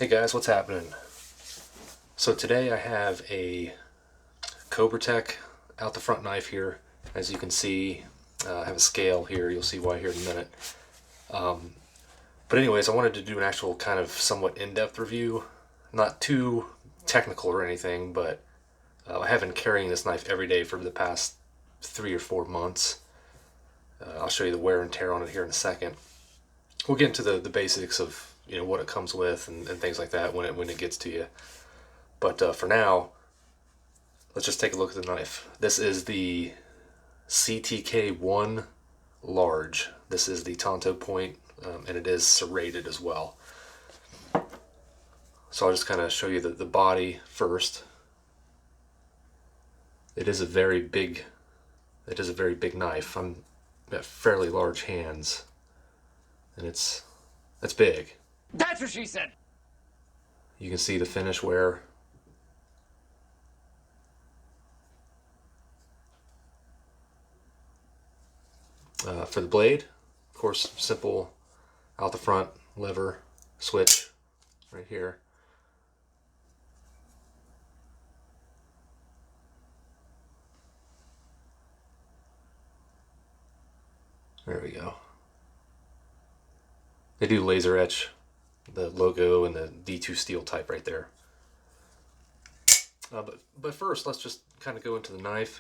Hey guys, what's happening? So today I have a CobraTec out the front knife here. As you can see, I have a scale here. You'll see why here in a minute. But anyways, I wanted to do an actual kind of somewhat in-depth review. Not too technical or anything, but I have been carrying this knife every day for the past 3 or 4 months. I'll show you the wear and tear on it here in a second. We'll get into the basics of what it comes with and things like that when it gets to you. But for now, let's just take a look at the knife. This is the CTK1 large. This is the Tonto point, and it is serrated as well. So I'll just kind of show you the body first. It is a very big knife. I'm got fairly large hands, and it's big. That's what she said. You can see the finish wear. For the blade, of course, simple out the front lever switch right here. There we go. They do laser etch the logo and the D2 steel type right there. But first, let's just kind of go into the knife.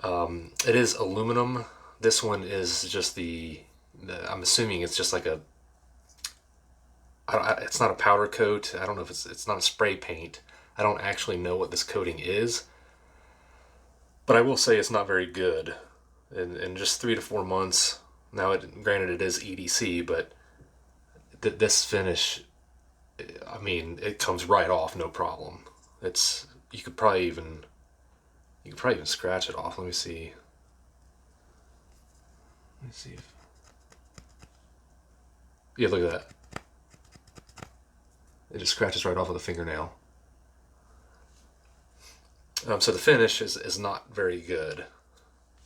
It is aluminum. This one is just I'm assuming it's just like it's not a powder coat. I don't know if it's not a spray paint. I don't actually know what this coating is. But I will say it's not very good. In just 3 to 4 months, now granted it is EDC, but this finish, I mean, it comes right off, no problem. You could probably even scratch it off. Let me see. Yeah, look at that. It just scratches right off with a fingernail. So the finish is not very good.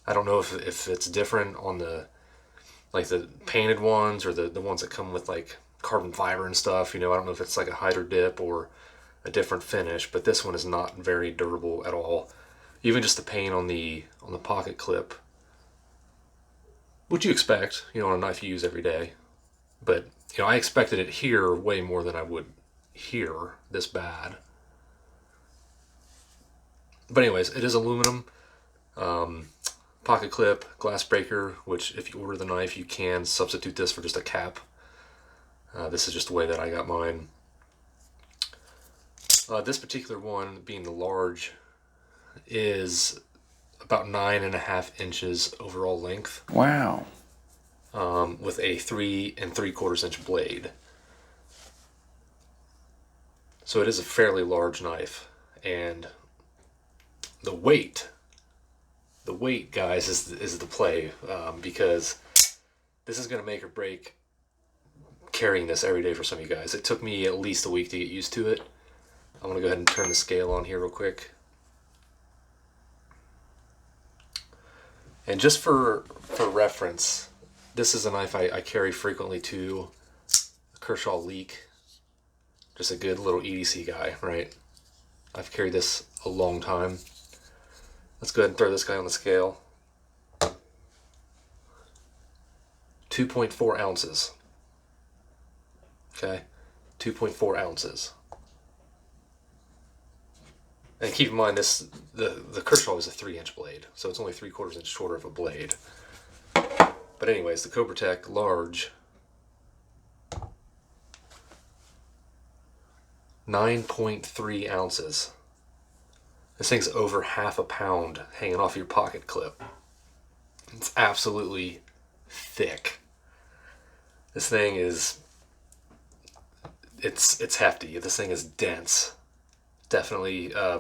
I don't know if it's different on the painted ones or the ones that come with like carbon fiber and stuff. I don't know if it's like a hydro dip or a different finish, but this one is not very durable at all. Even just the paint on the pocket clip, which you expect, on a knife you use every day. But I expected it here way more than I would here, this bad. But anyways, it is aluminum. Pocket clip, glass breaker, which if you order the knife, you can substitute this for just a cap. This is just the way that I got mine. This particular one, being the large, is about 9.5 inches overall length. Wow. With a 3 3/4 inch blade. So it is a fairly large knife, and the weight, guys, is the play, because this is going to make or break carrying this every day for some of you guys. It took me at least a week to get used to it. I'm going to go ahead and turn the scale on here real quick. And just for reference, this is a knife I carry frequently too. Kershaw Leak. Just a good little EDC guy, right? I've carried this a long time. Let's go ahead and throw this guy on the scale. 2.4 ounces. Okay, 2.4 ounces. And keep in mind, the Kershaw is a 3-inch blade, so it's only 3/4 inch shorter of a blade. But anyways, the CobraTec large, 9.3 ounces. This thing's over half a pound hanging off your pocket clip. It's absolutely thick. This thing is, it's hefty. This thing is dense. Definitely, I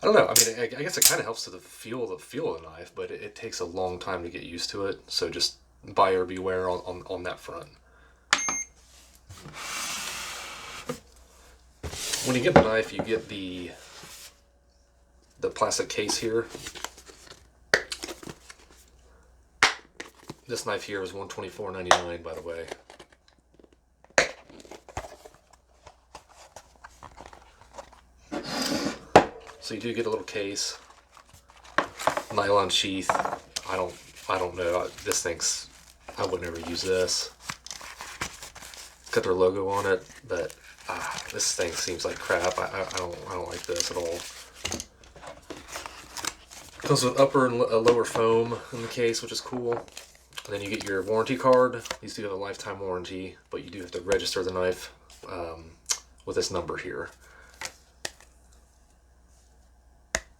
don't know. I mean, I guess it kind of helps to feel of the knife, but it takes a long time to get used to it. So just buyer beware on that front. When you get the knife, you get the plastic case here. This knife here is $124.99, by the way. So you do get a little case, nylon sheath. I don't know. This thing's, I would never use this. It's got their logo on it, but this thing seems like crap. I don't like this at all. Comes with upper and lower foam in the case, which is cool. And then you get your warranty card. These do have a lifetime warranty, but you do have to register the knife with this number here.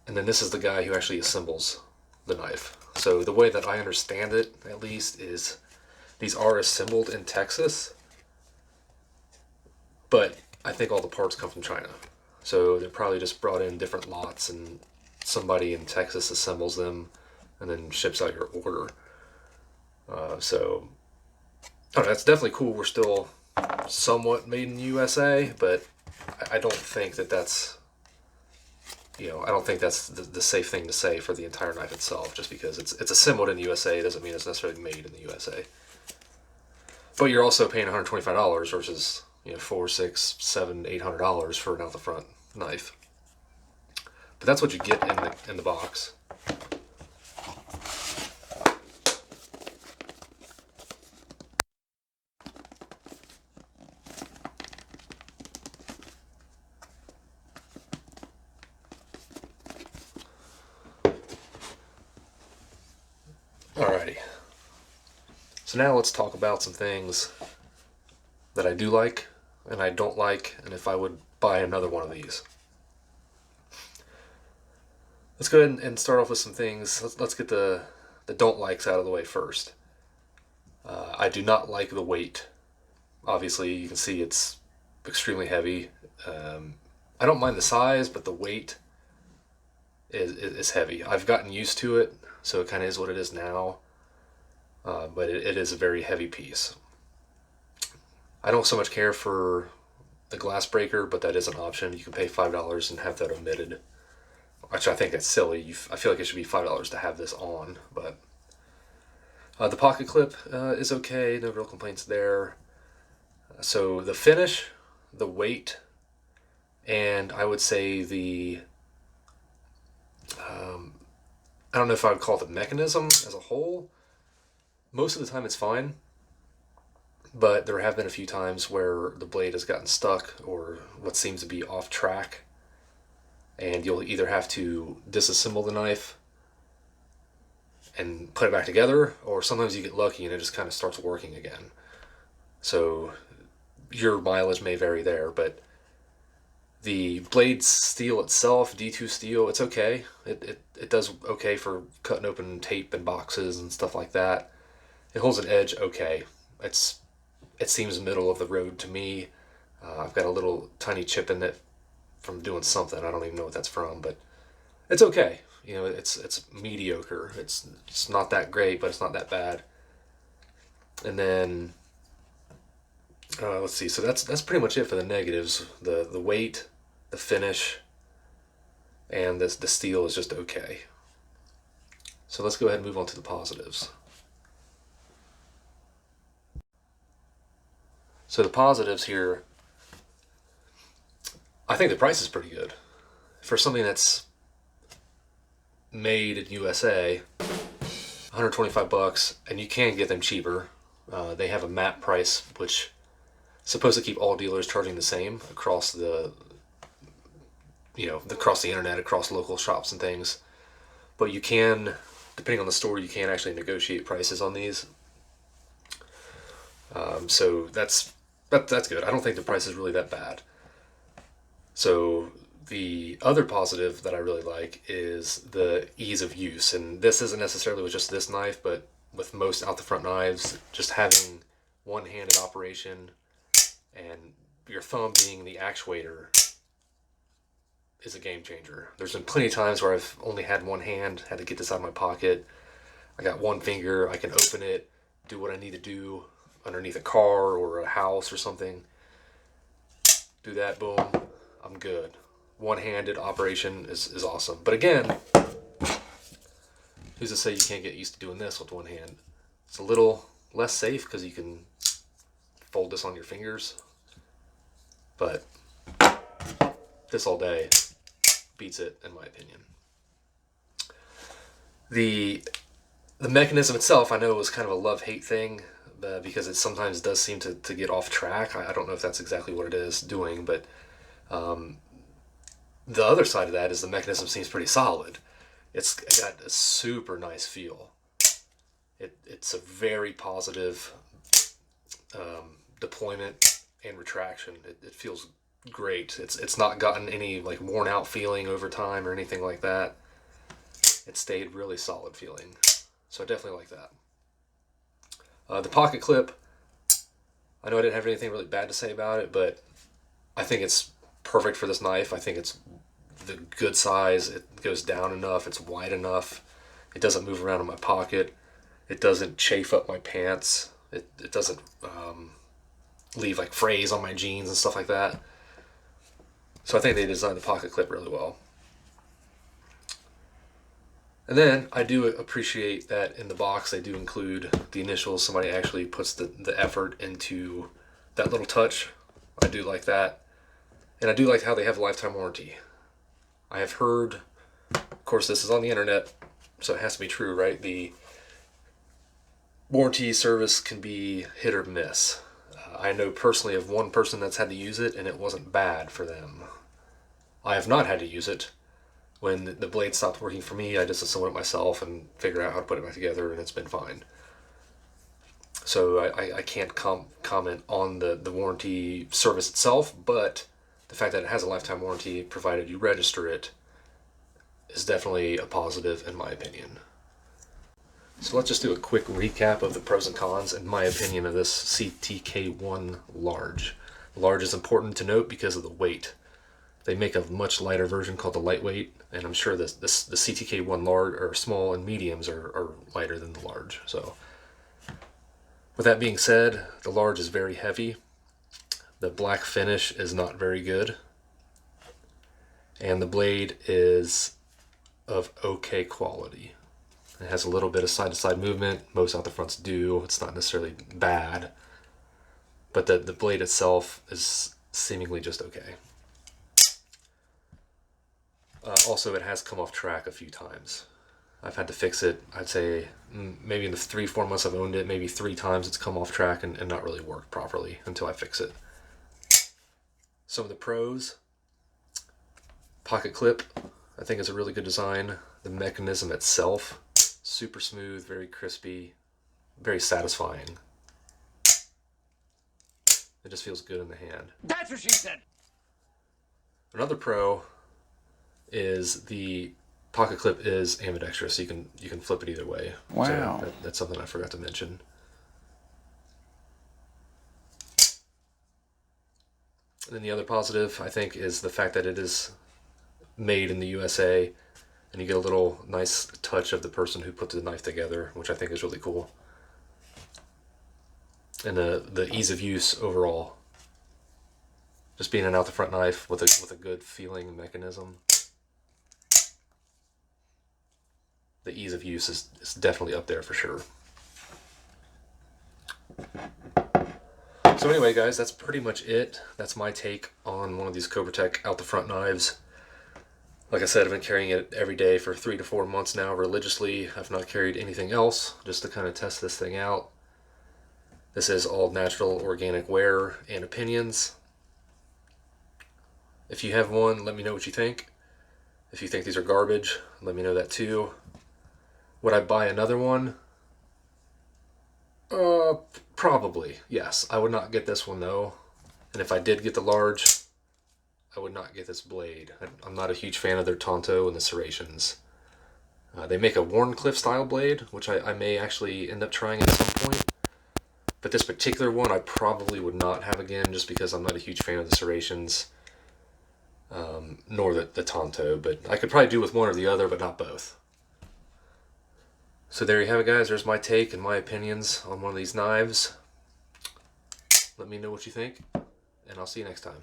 And then this is the guy who actually assembles the knife. So the way that I understand it, at least, is these are assembled in Texas, but I think all the parts come from China. So they're probably just brought in different lots and somebody in Texas assembles them and then ships out your order. So, I don't know, that's definitely cool. We're still somewhat made in the USA, but I don't think that that's, I don't think that's the safe thing to say for the entire knife itself. Just because it's assembled in the USA doesn't mean it's necessarily made in the USA. But you're also paying $125 versus $400, $600, $700, $800 for an out the front knife. But that's what you get in the box. Alrighty. So now let's talk about some things that I do like and I don't like, and if I would buy another one of these. Let's go ahead and start off with some things. Let's get the don't likes out of the way first. I do not like the weight. Obviously, you can see it's extremely heavy. I don't mind the size, but the weight is heavy. I've gotten used to it, so it kind of is what it is now. But it is a very heavy piece. I don't so much care for the glass breaker, but that is an option. You can pay $5 and have that omitted. Which I think that's silly. I feel like it should be $5 to have this on, but the pocket clip is okay. No real complaints there. So the finish, the weight, and I would say the I don't know if I would call it the mechanism as a whole. Most of the time it's fine, but there have been a few times where the blade has gotten stuck or what seems to be off track. And you'll either have to disassemble the knife and put it back together, or sometimes you get lucky and it just kind of starts working again. So your mileage may vary there, but the blade steel itself, D2 steel, it's okay. It does okay for cutting open tape and boxes and stuff like that. It holds an edge okay. It seems middle of the road to me. I've got a little tiny chip in it from doing something. I don't even know what that's from, but it's okay. It's mediocre. It's not that great, but it's not that bad. And then let's see. So that's pretty much it for the negatives. The weight, the finish, and the steel is just okay. So let's go ahead and move on to the positives. So the positives here, I think the price is pretty good. For something that's made in USA, $125, and you can get them cheaper. They have a MAP price, which is supposed to keep all dealers charging the same across across the internet, across local shops and things. But you can, depending on the store, you can actually negotiate prices on these. So that's good. I don't think the price is really that bad. So the other positive that I really like is the ease of use. And this isn't necessarily with just this knife, but with most out the front knives, just having one-handed operation and your thumb being the actuator is a game changer. There's been plenty of times where I've only had one hand, had to get this out of my pocket. I got one finger, I can open it, do what I need to do underneath a car or a house or something. Do that, boom, I'm good. One-handed operation is awesome. But again, who's to say you can't get used to doing this with one hand? It's a little less safe because you can fold this on your fingers. But this all day, beats it in my opinion. The mechanism itself, I know it was kind of a love-hate thing, because it sometimes does seem to get off track. I don't know if that's exactly what it is doing, but the other side of that is the mechanism seems pretty solid. It's got a super nice feel. It's a very positive deployment and retraction. It feels great. It's not gotten any like worn out feeling over time or anything like that. It stayed really solid feeling. So I definitely like that. The pocket clip, I know I didn't have anything really bad to say about it, but I think it's perfect for this knife. I think it's the good size. It goes down enough. It's wide enough. It doesn't move around in my pocket. It doesn't chafe up my pants. It doesn't leave like frays on my jeans and stuff like that. So I think they designed the pocket clip really well. And then I do appreciate that in the box they do include the initials. Somebody actually puts the effort into that little touch. I do like that. And I do like how they have a lifetime warranty. I have heard, of course this is on the internet, so it has to be true, right? The warranty service can be hit or miss. I know personally of one person that's had to use it and it wasn't bad for them. I have not had to use it. When the blade stopped working for me, I disassembled it myself and figured out how to put it back together, and it's been fine. So I can't comment on the warranty service itself, but the fact that it has a lifetime warranty, provided you register it, is definitely a positive in my opinion. So let's just do a quick recap of the pros and cons, in my opinion, of this CTK1 large. Large is important to note because of the weight. They make a much lighter version called the lightweight, and I'm sure the CTK1 large or small and mediums are lighter than the large. So, with that being said, the large is very heavy. The black finish is not very good, and the blade is of okay quality. It has a little bit of side-to-side movement. Most out the fronts do. It's not necessarily bad, but the blade itself is seemingly just okay. Also, it has come off track a few times. I've had to fix it, I'd say, maybe in the 3-4 months I've owned it, maybe 3 times it's come off track and not really worked properly until I fix it. Some of the pros: pocket clip, I think is a really good design. The mechanism itself, super smooth, very crispy, very satisfying. It just feels good in the hand. That's what she said! Another pro is the pocket clip is ambidextrous, so you can flip it either way. Wow. So that's something I forgot to mention. And then the other positive, I think, is the fact that it is made in the USA, and you get a little nice touch of the person who put the knife together, which I think is really cool. And the ease of use overall. Just being an out the front knife with a good feeling mechanism. The ease of use is definitely up there for sure. So anyway, guys, that's pretty much it. That's my take on one of these CobraTec out the front knives. Like I said, I've been carrying it every day for 3 to 4 months now religiously. I've not carried anything else, just to kind of test this thing out. This is all natural, organic wear and opinions. If you have one, let me know what you think. If you think these are garbage, let me know that too. Would I buy another one? Probably, yes. I would not get this one though. And if I did get the large, I would not get this blade. I'm not a huge fan of their Tonto and the serrations. They make a Warncliffe style blade, which I may actually end up trying at some point. But this particular one I probably would not have again, just because I'm not a huge fan of the serrations, nor the Tonto. But I could probably do with one or the other, but not both. So there you have it, guys. There's my take and my opinions on one of these knives. Let me know what you think, and I'll see you next time.